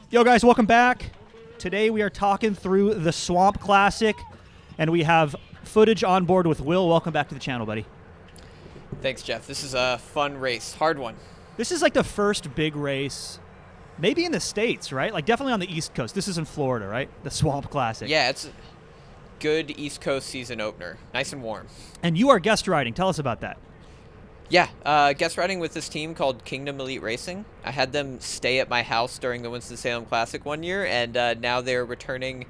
Yo, guys, welcome back. Today we are talking through the Swamp Classic, and we have footage on board with Will. Welcome back to the channel, buddy. Thanks, Jeff. This is a fun race. Hard one. This is like the first big race, maybe in the States, right? Like definitely on the East Coast. This is in Florida, right? The Swamp Classic. Yeah, it's a good East Coast season opener. Nice and warm. And you are guest riding. Tell us about that. Yeah, guest riding with this team called Kingdom Elite Racing. I had them stay at my house during the Winston-Salem Classic one year, and now they're returning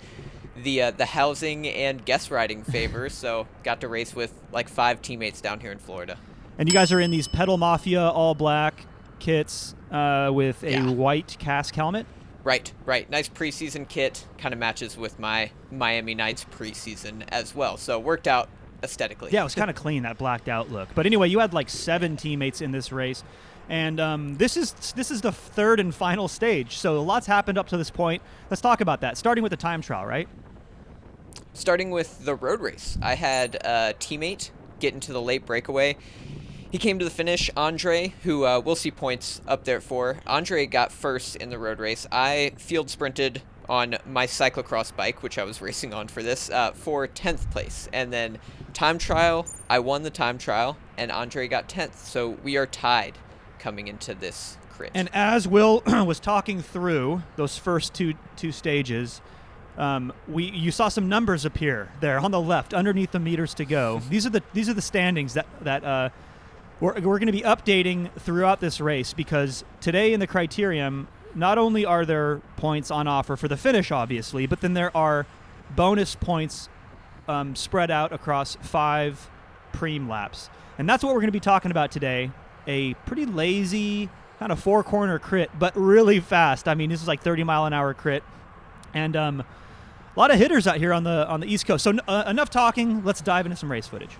the housing and guest riding favors, so got to race with like 5 teammates down here in Florida. And you guys are in these Pedal Mafia all-black kits with a white casque helmet? Right. Nice preseason kit. Kind of matches with my Miami Knights preseason as well, so worked out aesthetically. Yeah, it was kind of clean, that blacked out look. But anyway, you had like 7 teammates in this race, and this is the third and final stage. So a lot's happened up to this point. Let's talk about that. Starting with the time trial, right? Starting with the road race, I had a teammate get into the late breakaway. He came to the finish, Andre, who we'll see points up there for. Andre got first in the road race. I field sprinted on my cyclocross bike, which I was racing on for this, for 10th place. And then time trial, I won the time trial, and Andre got 10th. So we are tied coming into this crit. And as Will was talking through those first two stages, you saw some numbers appear there on the left underneath the meters to go. These are the standings that we're going to be updating throughout this race, because today in the criterium, not only are there points on offer for the finish, obviously, but then there are bonus points spread out across 5 preem laps. And that's what we're going to be talking about today. A pretty lazy kind of 4-corner crit, but really fast. I mean, this is like 30-mile-an-hour crit. And a lot of hitters out here on the East Coast. So enough talking. Let's dive into some race footage.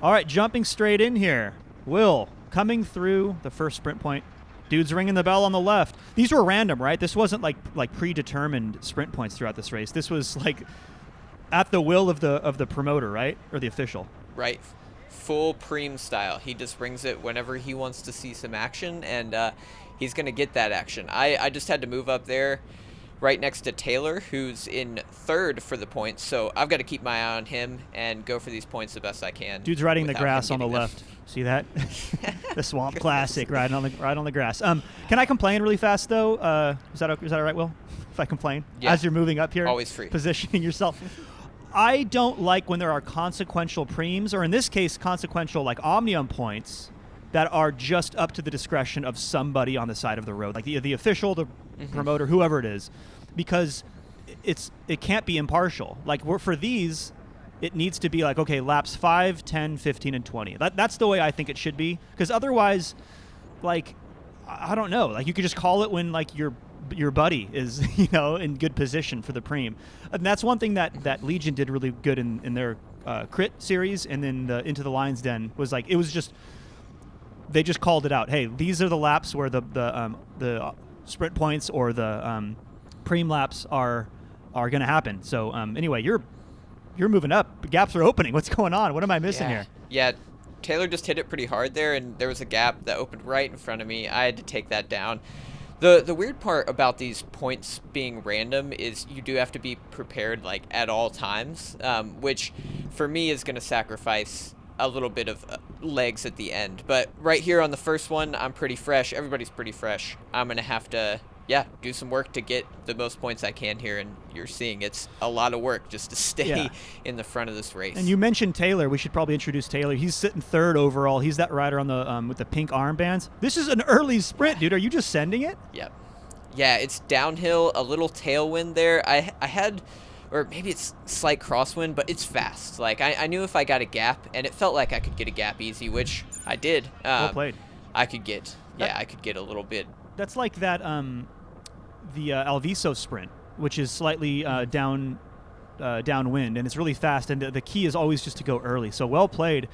All right, jumping straight in here. Will, coming through the first sprint point. Dude's ringing the bell on the left. These were random, right? This wasn't like predetermined sprint points throughout this race. This was like at the will of the promoter, right? Or the official. Right. Full preem style. He just brings it whenever he wants to see some action, and he's going to get that action. I just had to move up there right next to Taylor, who's in 3rd for the points, so I've got to keep my eye on him and go for these points the best I can. Dude's riding the grass on the left. See that? The Swamp Classic, riding on the grass. Can I complain really fast though? Is that all right, Will? If I complain as you're moving up here, always free, positioning yourself. I don't like when there are consequential preems, or in this case, consequential like omnium points that are just up to the discretion of somebody on the side of the road, like the official, the promoter, whoever it is, because it can't be impartial. Like for these, it needs to be like, okay, laps 5, 10, 15, and 20. That's the way I think it should be, because otherwise, like, I don't know, like you could just call it when like your buddy is in good position for the preem. And that's one thing that Legion did really good in their crit series, and then the Into the Lion's Den was like, it was just, they just called it out. Hey, these are the laps where the sprint points or the preem laps are going to happen. So anyway, you're moving up. Gaps are opening. What's going on? What am I missing here? Yeah, Taylor just hit it pretty hard there, and there was a gap that opened right in front of me. I had to take that down. The weird part about these points being random is you do have to be prepared like at all times, which for me is going to sacrifice a little bit of legs at the end. But right here on the first one, I'm pretty fresh. Everybody's pretty fresh. I'm going to have to, do some work to get the most points I can here. And you're seeing it's a lot of work just to stay in the front of this race. And you mentioned Taylor. We should probably introduce Taylor. He's sitting 3rd overall. He's that rider on the with the pink armbands. This is an early sprint, dude. Are you just sending it? Yep. Yeah, it's downhill, a little tailwind there. I had, or maybe it's slight crosswind, but it's fast. Like I knew if I got a gap, and it felt like I could get a gap easy, which I did. Well played. I could get a little bit. That's like that the Alviso sprint, which is slightly downwind, and it's really fast, and the key is always just to go early. So well played.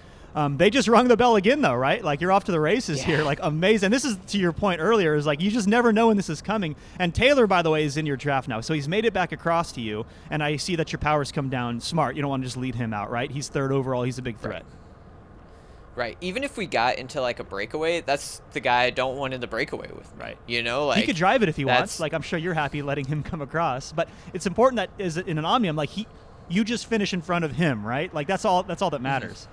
They just rung the bell again, though, right? Like, you're off to the races here. Like, amazing. This is to your point earlier, is like, you just never know when this is coming. And Taylor, by the way, is in your draft now. So he's made it back across to you. And I see that your powers come down smart. You don't want to just lead him out, right? He's 3rd overall. He's a big threat. Right. Even if we got into like a breakaway, that's the guy I don't want in the breakaway with me. Right. You know, like He could drive it if he wants. that's Like, I'm sure you're happy letting him come across. But it's important that is in an Omnium, like you just finish in front of him, right? Like that's all that matters.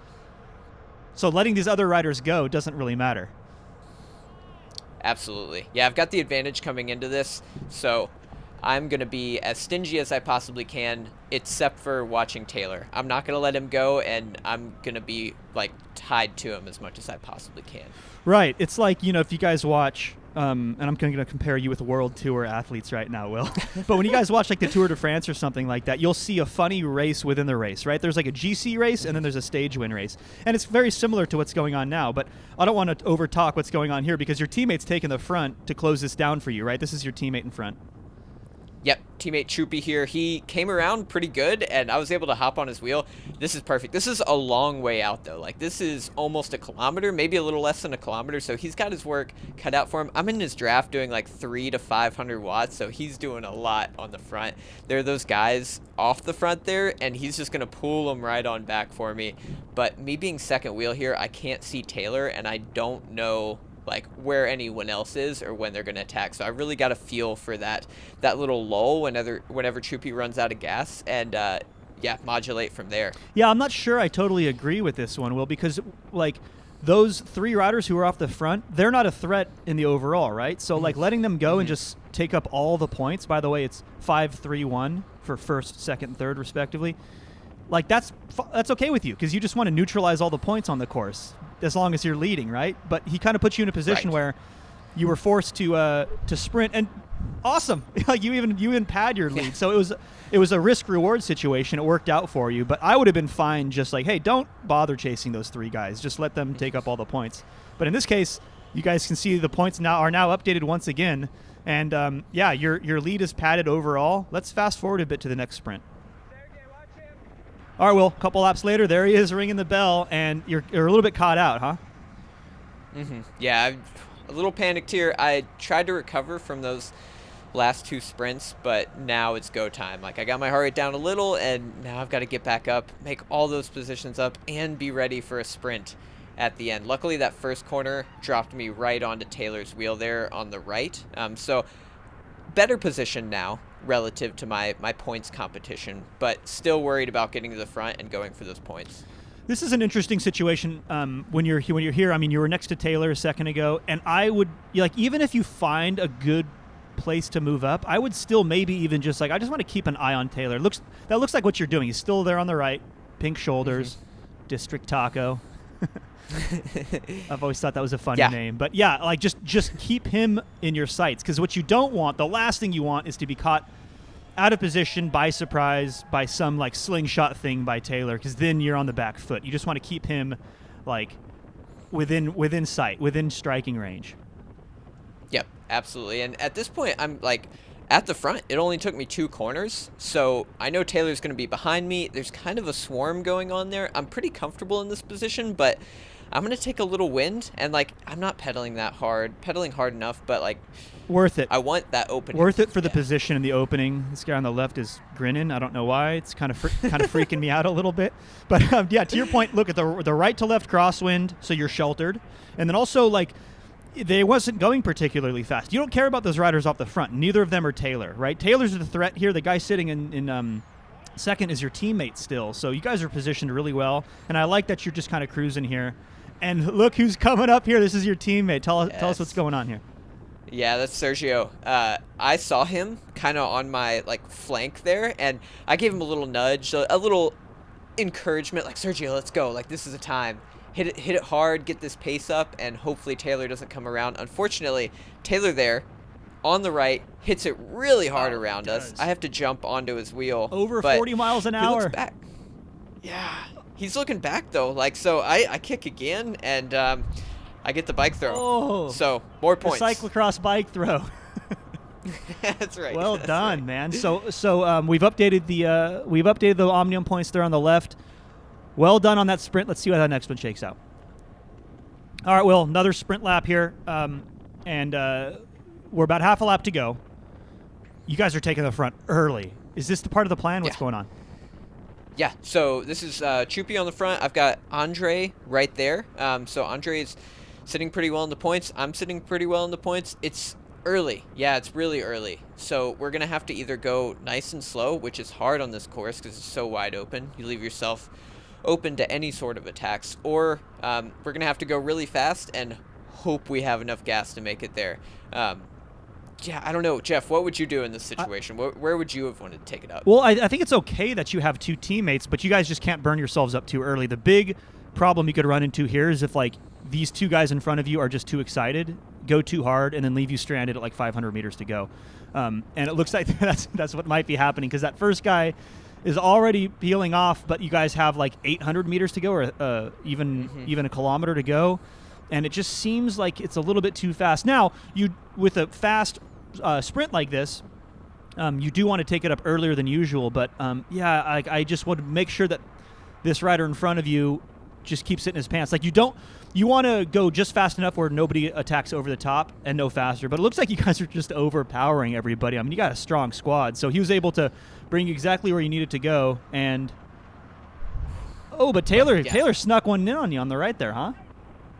So letting these other riders go doesn't really matter. absolutely. Yeah, I've got the advantage coming into this, so I'm going to be as stingy as I possibly can, except for watching Taylor. I'm not going to let him go, and I'm going to be, like, tied to him as much as I possibly can. Right. It's like, if you guys watch, and I'm going to compare you with World Tour athletes right now, Will. But when you guys watch, like, the Tour de France or something like that, you'll see a funny race within the race, right? There's, like, a GC race, and then there's a stage win race. And it's very similar to what's going on now, but I don't want to over-talk what's going on here because your teammate's taking the front to close this down for you, right? This is your teammate in front. Yep, teammate Troopy here. He came around pretty good, and I was able to hop on his wheel. This is perfect. This is a long way out, though. Like, this is almost a kilometer, maybe a little less than a kilometer, so he's got his work cut out for him. I'm in his draft doing, like, 300 to 500 watts, so he's doing a lot on the front. There are those guys off the front there, and he's just going to pull them right on back for me. But me being second wheel here, I can't see Taylor, and I don't know like where anyone else is or when they're going to attack. So I really got a feel for that little lull whenever Troopy runs out of gas and modulate from there. Yeah, I'm not sure I totally agree with this one, Will, because like those three riders who are off the front, they're not a threat in the overall, right? So like letting them go and just take up all the points. By the way, it's 5-3-1 for first, second, third respectively. Like that's okay with you because you just want to neutralize all the points on the course as long as you're leading, right? But he kind of puts you in a position where you were forced to sprint, and awesome, like you even pad your lead. So it was a risk reward situation. It worked out for you, but I would have been fine just like, hey, don't bother chasing those three guys. Just let them take up all the points. But in this case, you guys can see the points are now updated once again, and your lead is padded overall. Let's fast forward a bit to the next sprint. All right, Will, a couple laps later, there he is ringing the bell, and you're a little bit caught out, huh? Yeah, I'm a little panicked here. I tried to recover from those last two sprints, but now it's go time. Like, I got my heart rate down a little, and now I've got to get back up, make all those positions up, and be ready for a sprint at the end. Luckily, that first corner dropped me right onto Taylor's wheel there on the right. So better position now relative to my points competition, but still worried about getting to the front and going for those points. This is an interesting situation when you're here. I mean, you were next to Taylor a second ago, and I would even if you find a good place to move up, I would still maybe even just I just want to keep an eye on Taylor. That looks like what you're doing. He's still there on the right, pink shoulders, District Taco. I've always thought that was a funny name, but just keep him in your sights, because what you don't want, the last thing you want, is to be caught out of position by surprise by some slingshot thing by Taylor, because then you're on the back foot. You just want to keep him within sight, within striking range. Yep, absolutely. And at this point, I'm at the front. It only took me 2 corners, so I know Taylor's going to be behind me. There's kind of a swarm going on there. I'm pretty comfortable in this position, but I'm going to take a little wind, and I'm not pedaling hard enough, but worth it. I want that opening. Worth it for the position in the opening. This guy on the left is grinning. I don't know why. It's kind of freaking me out a little bit. But to your point, look at the right to left crosswind, so you're sheltered, and then also they wasn't going particularly fast. You don't care about those riders off the front. Neither of them are Taylor, right? Taylor's the threat here. The guy sitting in second is your teammate still. So you guys are positioned really well, and I like that you're just kind of cruising here. And look who's coming up here. This is your teammate. Tell us what's going on here. Yeah, that's Sergio. I saw him kind of on my flank there, and I gave him a little nudge, a little encouragement, Sergio, let's go. This is a time. Hit it hard, get this pace up, and hopefully Taylor doesn't come around. Unfortunately, Taylor there on the right hits it really hard around us. I have to jump onto his wheel. Over 40 miles an hour. He looks back. Yeah. He's looking back, though. So I kick again, and I get the bike throw. Oh. So more points. The cyclocross bike throw. That's right. Well That's done, right. man. So we've updated the Omnium points there on the left. Well done on that sprint. Let's see how that next one shakes out. All right, Will, another sprint lap here, and we're about half a lap to go. You guys are taking the front early. Is this the part of the plan? What's going on? Yeah, so this is Chupi on the front. I've got Andre right there. So Andre is sitting pretty well in the points. I'm sitting pretty well in the points. It's early. Yeah, it's really early. So we're going to have to either go nice and slow, which is hard on this course because it's so wide open. You leave yourself open to any sort of attacks. Or we're going to have to go really fast and hope we have enough gas to make it there. Yeah, I don't know. Jeff, what would you do in this situation? Where would you have wanted to take it up? Well, I think it's okay that you have two teammates, but you guys just can't burn yourselves up too early. The big problem you could run into here is if, like, these two guys in front of you are just too excited, go too hard, and then leave you stranded at, like, 500 meters to go. And it looks like that's what might be happening, because that first guy is already peeling off, but you guys have, like, 800 meters to go, or even a kilometer to go. And it just seems like it's a little bit too fast. Now, with a fast sprint like this, you do want to take it up earlier than usual. But, I just want to make sure that this rider in front of you just keeps it in his pants. Like, you want to go just fast enough where nobody attacks over the top and no faster. But it looks like you guys are just overpowering everybody. I mean, you got a strong squad. So he was able to bring you exactly where you needed to go. And, but Taylor snuck one in on you on the right there, huh?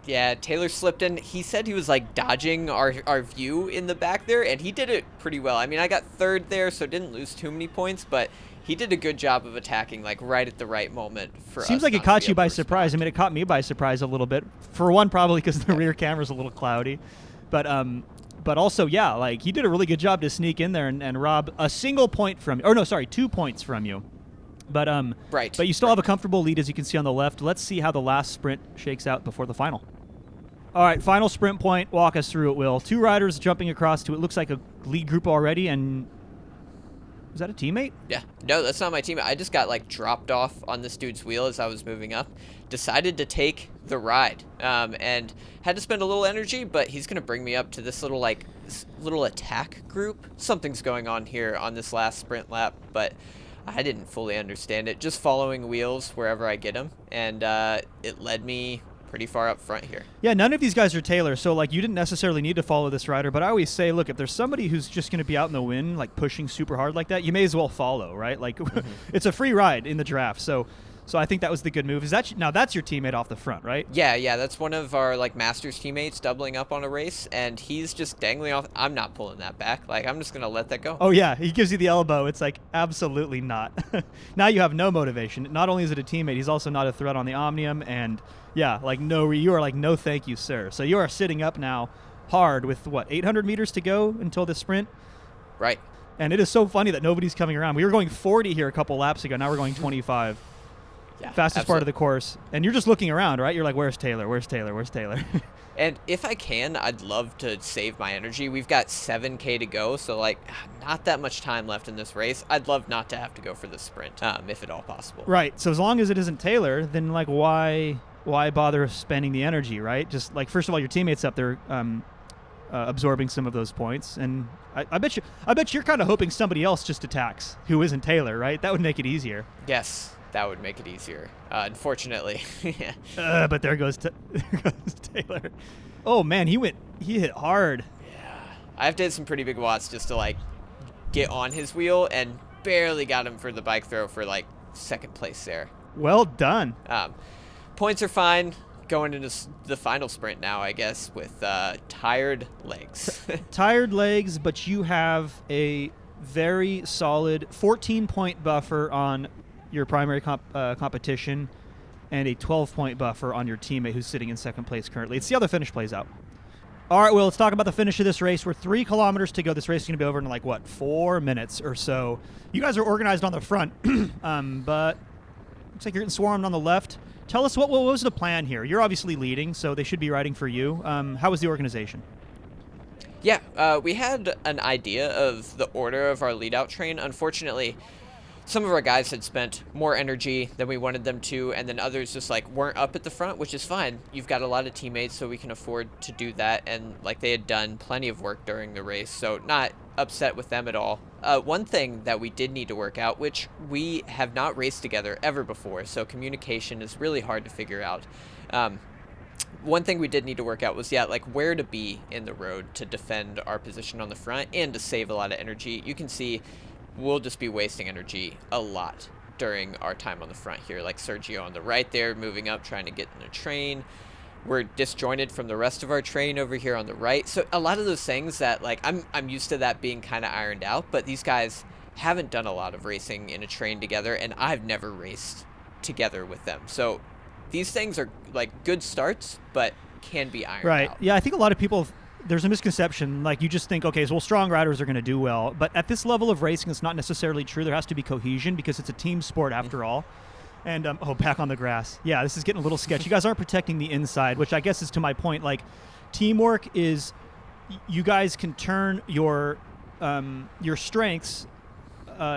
Yeah, Taylor slipped in. He said he was, like, dodging our view in the back there, and he did it pretty well. I mean, I got third there, so didn't lose too many points, but he did a good job of attacking, like, right at the right moment for us. Seems like it caught you by surprise. I mean, it caught me by surprise a little bit. For one, probably because the rear camera's a little cloudy. But also, yeah, like, he did a really good job to sneak in there and rob a single point from you. Or, no, sorry, 2 points from you. But right. But you still have a comfortable lead, as you can see on the left. Let's see how the last sprint shakes out before the final. All right, final sprint point. Walk us through it, Will. 2 riders jumping across to it. Looks like a lead group already, and is that a teammate? Yeah. No, that's not my teammate. I just got, like, dropped off on this dude's wheel as I was moving up. Decided to take the ride, and had to spend a little energy, but he's going to bring me up to this little attack group. Something's going on here on this last sprint lap, but I didn't fully understand it. Just following wheels wherever I get them, and it led me pretty far up front here. Yeah, none of these guys are Taylor, so, like, you didn't necessarily need to follow this rider, but I always say, look, if there's somebody who's just going to be out in the wind, like, pushing super hard like that, you may as well follow, right? Like, it's a free ride in the draft, so I think that was the good move. Now that's your teammate off the front, right? Yeah, that's one of our, like, Masters teammates doubling up on a race, and he's just dangling off. I'm not pulling that back. Like, I'm just going to let that go. Oh, yeah, he gives you the elbow. It's like, absolutely not. Now you have no motivation. Not only is it a teammate, he's also not a threat on the Omnium, and yeah, like, you are like, no thank you, sir. So you are sitting up now hard with, 800 meters to go until the sprint? Right. And it is so funny that nobody's coming around. We were going 40 here a couple laps ago. Now we're going 25. Yeah, fastest absolutely. part of the course. And you're just looking around, right? You're like, where's Taylor? Where's Taylor? Where's Taylor? And if I can, I'd love to save my energy. We've got 7K to go, so, like, not that much time left in this race. I'd love not to have to go for the sprint, if at all possible. Right. So as long as it isn't Taylor, then, like, why bother spending the energy, right? Just, like, first of all, your teammates up there absorbing some of those points, and I bet you're kind of hoping somebody else just attacks who isn't Taylor, right? That would make it easier. Yes. That would make it easier, unfortunately. But there goes Taylor. Oh, man, he hit hard. Yeah. I have to hit some pretty big watts just to, like, get on his wheel, and barely got him for the bike throw for, like, second place there. Well done. Points are fine. Going into the final sprint now, I guess, with tired legs. Tired legs, but you have a very solid 14-point buffer on your primary competition and a 12-point buffer on your teammate who's sitting in second place currently. It's the other finish plays out. All right, well, let's talk about the finish of this race. We're 3 kilometers to go. This race is going to be over in, like, 4 minutes or so. You guys are organized on the front, but looks like you're getting swarmed on the left. Tell us, what was the plan here? You're obviously leading, so they should be riding for you. How was the organization? Yeah, we had an idea of the order of our lead-out train. Unfortunately, some of our guys had spent more energy than we wanted them to, and then others just, like, weren't up at the front, which is fine. You've got a lot of teammates, so we can afford to do that, and, like, they had done plenty of work during the race, so not upset with them at all. One thing that we did need to work out, which we have not raced together ever before, so communication is really hard to figure out. One thing we did need to work out was, like, where to be in the road to defend our position on the front and to save a lot of energy. You can see we'll just be wasting energy a lot during our time on the front here, like Sergio on the right there, moving up, trying to get in a train. We're disjointed from the rest of our train over here on the right. So a lot of those things that, like, I'm used to that being kind of ironed out, but these guys haven't done a lot of racing in a train together, and I've never raced together with them. So these things are like good starts, but can be ironed out. Yeah, I think a lot of people, there's a misconception. Like, you just think, okay, so strong riders are going to do well. But at this level of racing, it's not necessarily true. There has to be cohesion because it's a team sport after all. And, back on the grass. Yeah, this is getting a little sketchy. You guys aren't protecting the inside, which I guess is to my point. Like, teamwork is, you guys can turn your strengths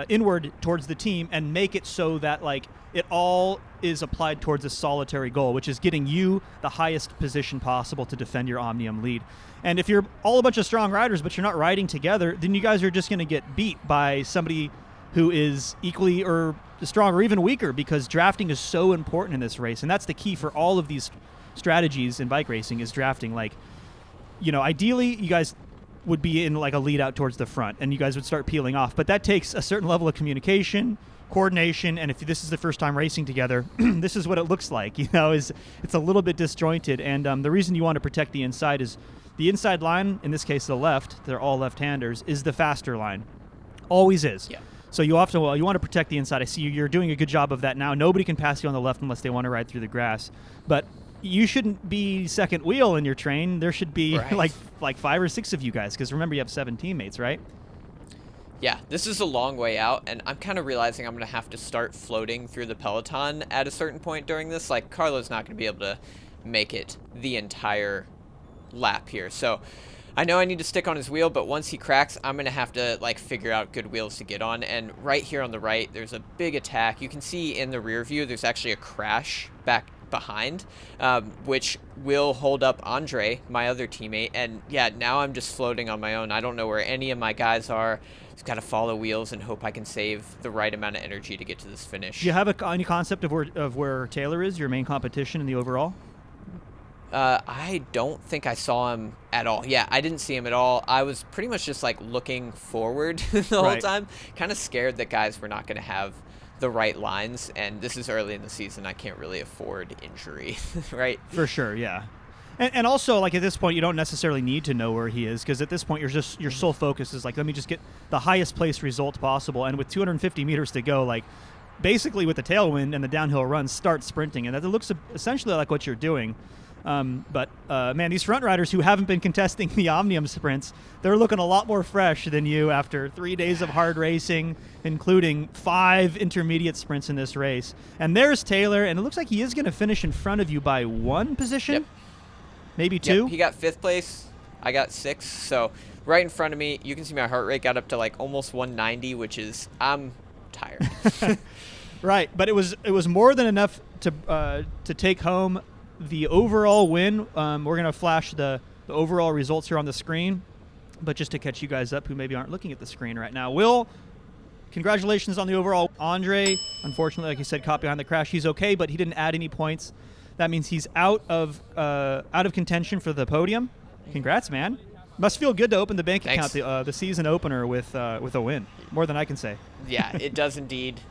inward towards the team and make it so that, like, it all is applied towards a solitary goal, which is getting you the highest position possible to defend your Omnium lead. And if you're all a bunch of strong riders, but you're not riding together, then you guys are just going to get beat by somebody who is equally or strong or even weaker, because drafting is so important in this race. And that's the key for all of these strategies in bike racing, is drafting. Like, ideally you guys would be in like a lead out towards the front and you guys would start peeling off. But that takes a certain level of communication, coordination, and if this is the first time racing together, this is what it looks like. It's a little bit disjointed. And the reason you want to protect the inside is the inside line, in this case the left, they're all left-handers, is the faster line. Always is. Yeah. So you want to protect the inside. I see you're doing a good job of that now. Nobody can pass you on the left unless they want to ride through the grass. But you shouldn't be second wheel in your train. There should be like 5 or 6 of you guys, because remember, you have 7 teammates, right? Yeah, this is a long way out, and I'm kind of realizing I'm going to have to start floating through the peloton at a certain point during this. Like, Carlo's not going to be able to make it the entire lap here. So I know I need to stick on his wheel, but once he cracks, I'm going to have to, like, figure out good wheels to get on. And right here on the right, there's a big attack. You can see in the rear view, there's actually a crash back behind, which will hold up Andre, my other teammate. And yeah, now I'm just floating on my own. I don't know where any of my guys are. Just got to follow wheels and hope I can save the right amount of energy to get to this finish. Do you have any concept of where Taylor is, your main competition in the overall? I don't think I saw him at all. Yeah, I didn't see him at all. I was pretty much just like looking forward the whole time, kind of scared that guys were not going to have the right lines, and this is early in the season. I can't really afford injury, right? For sure, yeah. And also, like, at this point, you don't necessarily need to know where he is, because at this point, your sole focus is like, let me just get the highest place result possible. And with 250 meters to go, like, basically with the tailwind and the downhill run, start sprinting, and that looks essentially like what you're doing. But man, these front riders who haven't been contesting the Omnium sprints, they're looking a lot more fresh than you after 3 days of hard racing, including 5 intermediate sprints in this race. And there's Taylor, and it looks like he is going to finish in front of you by 1 position, yep. Maybe 2. Yep, he got 5th place. I got 6th. So right in front of me, you can see my heart rate got up to like almost 190, which is, I'm tired. Right, but it was more than enough to take home the overall win. We're going to flash the overall results here on the screen, but just to catch you guys up who maybe aren't looking at the screen right now. Will, congratulations on the overall. Andre, unfortunately, like you said, caught behind the crash. He's okay, but he didn't add any points. That means he's out of contention for the podium. Congrats, man. Must feel good to open the bank account, the season opener with a win. More than I can say. Yeah, it does indeed.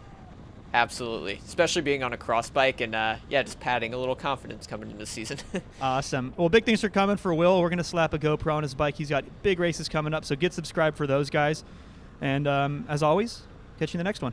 Absolutely, especially being on a cross bike and just padding a little confidence coming into the season. Awesome. Well, big things are coming for Will. We're going to slap a GoPro on his bike. He's got big races coming up, so get subscribed for those guys. And as always, catch you in the next one.